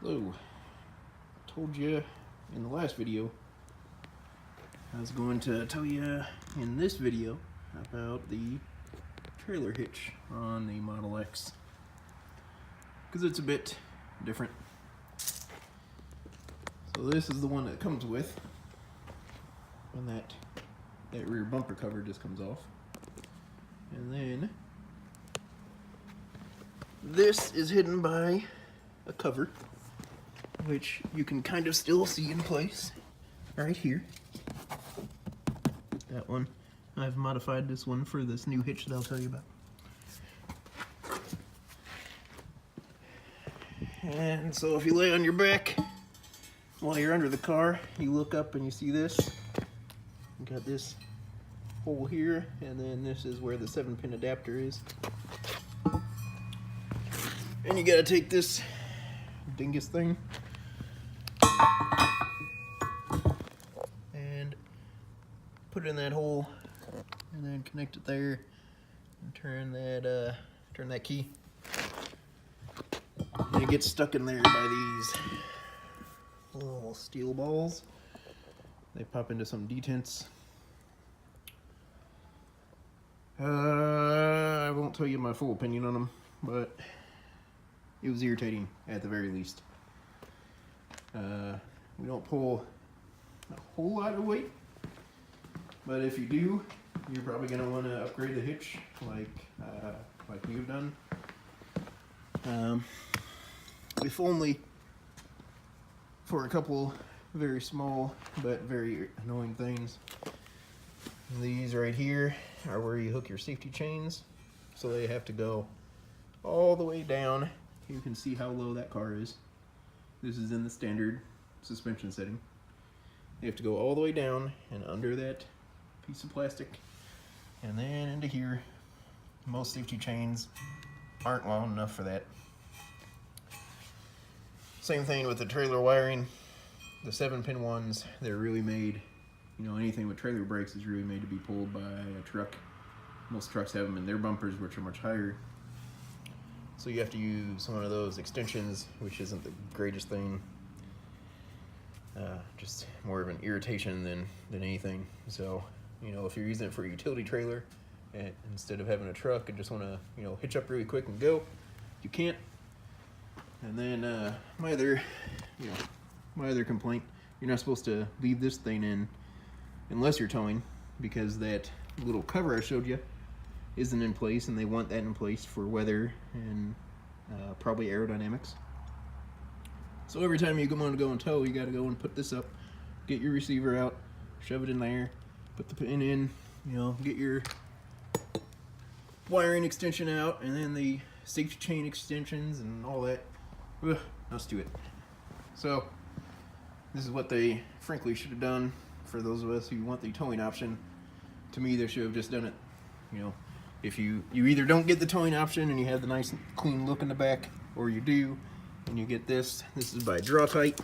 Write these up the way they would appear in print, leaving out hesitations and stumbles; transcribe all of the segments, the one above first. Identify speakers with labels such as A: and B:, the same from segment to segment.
A: Hello. Told you in the last video I was going to tell you in this video about the trailer hitch on the Model X because it's a bit different. So this is the one that comes with when that rear bumper cover just comes off, and then this is hidden by a cover which you can kind of still see in place right here. That one, I've modified this one for this new hitch that I'll tell you about. And so if you lay on your back while you're under the car, you look up and you see this. You got this hole here, and then this is where the 7-pin adapter is. And you gotta take this dingus thing and put it in that hole, and then connect it there, and turn that key. And it gets stuck in there by these little steel balls. They pop into some detents. I won't tell you my full opinion on them, but it was irritating at the very least. We don't pull a whole lot of weight, but if you do, you're probably going to want to upgrade the hitch like we've done. If only for a couple very small but very annoying things. These right here are where you hook your safety chains, so they have to go all the way down. You can see how low that car is. This is in the standard suspension setting. You have to go all the way down and under that piece of plastic and then into here. Most safety chains aren't long enough for that. Same thing with the trailer wiring. The 7-pin ones, they're really made, you know, anything with trailer brakes is really made to be pulled by a truck. Most trucks have them in their bumpers, which are much higher. So you have to use one of those extensions, which isn't the greatest thing. Just more of an irritation than anything. So, you know, if you're using it for a utility trailer, and instead of having a truck and just want to, you know, hitch up really quick and go, you can't. And then my other complaint, you're not supposed to leave this thing in unless you're towing, because that little cover I showed you isn't in place, and they want that in place for weather and probably aerodynamics. So every time you want to go and tow, you got to go and put this up, get your receiver out, shove it in there, put the pin in, you know, get your wiring extension out, and then the safety chain extensions and all that. Ugh, let's do it. So this is what they frankly should have done for those of us who want the towing option. To me, they should have just done it, you know, if you either don't get the towing option and you have the nice clean look in the back, or you do and you get this. This is by Draw-Tite.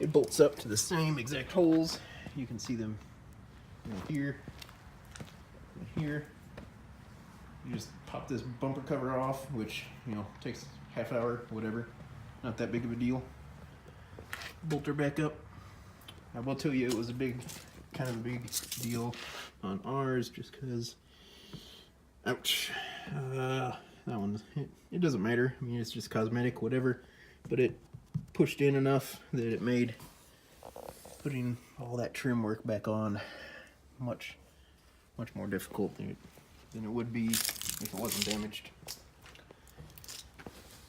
A: It bolts up to the same exact holes. You can see them, you know, here and here. You just pop this bumper cover off, which, you know, takes half hour, whatever. Not that big of a deal. Bolt her back up. I will tell you, it was kind of a big deal on ours, just because. Ouch. That one, it doesn't matter. I mean, it's just cosmetic, whatever. But it pushed in enough that it made putting all that trim work back on much more difficult than it would be if it wasn't damaged.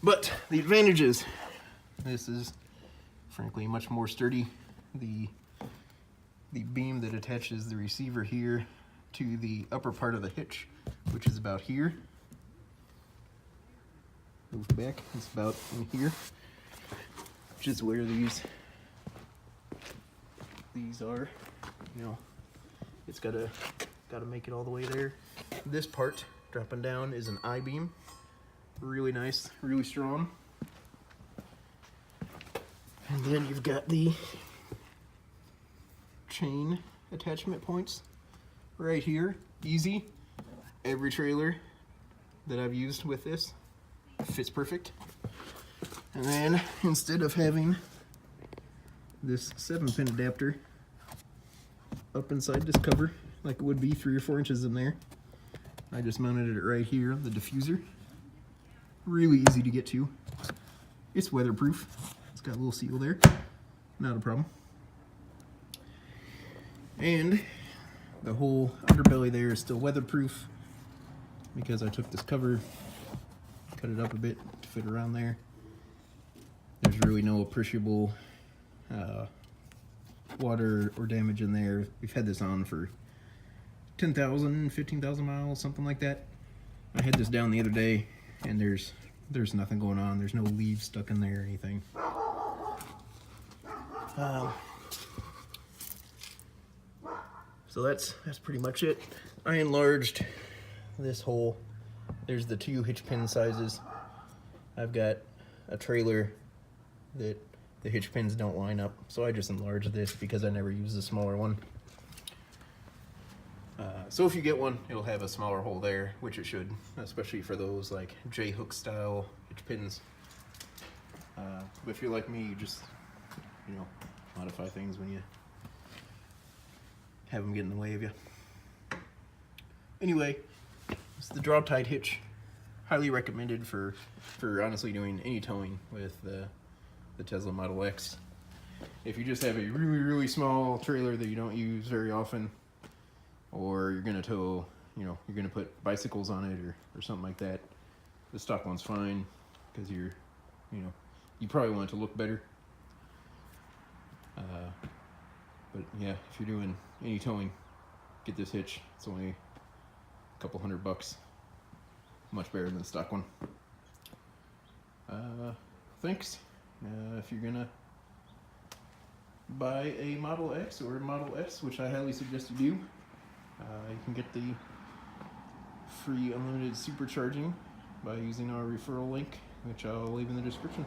A: But the advantages, this is frankly much more sturdy. The beam that attaches the receiver here to the upper part of the hitch, which is about here. Move back, it's about in here, which is where these are. You know, it's gotta make it all the way there. This part dropping down is an I-beam. Really nice, really strong. And then you've got the chain attachment points right here. Easy. Every trailer that I've used with this fits perfect. And then instead of having this 7-pin adapter up inside this cover, like it would be 3 or 4 inches in there, I just mounted it right here, the diffuser. Really easy to get to. It's weatherproof. It's got a little seal there. Not a problem. And the whole underbelly there is still weatherproof because I took this cover, cut it up a bit to fit around there. There's really no appreciable water or damage in there. We've had this on for 10,000, 15,000 miles, something like that. I had this down the other day and there's nothing going on. There's no leaves stuck in there or anything. So that's pretty much it. I enlarged this hole. There's the 2 hitch pin sizes. I've got a trailer that the hitch pins don't line up, so I just enlarged this because I never use the smaller one. So if you get one, it'll have a smaller hole there, which it should, especially for those like J-hook style hitch pins. But if you're like me, you just, you know, modify things when you have them get in the way of you. Anyway, it's the Draw-Tite hitch. Highly recommended for honestly doing any towing with the Tesla Model X. If you just have a really small trailer that you don't use very often, or you're gonna tow, you know, you're gonna put bicycles on it or something like that, the stock one's fine because you probably want it to look better. But yeah, if you're doing any towing, get this hitch. It's only a couple $100. Much better than the stock one. Thanks. If you're gonna buy a Model X or a Model S, which I highly suggest you do, you can get the free unlimited supercharging by using our referral link, which I'll leave in the description.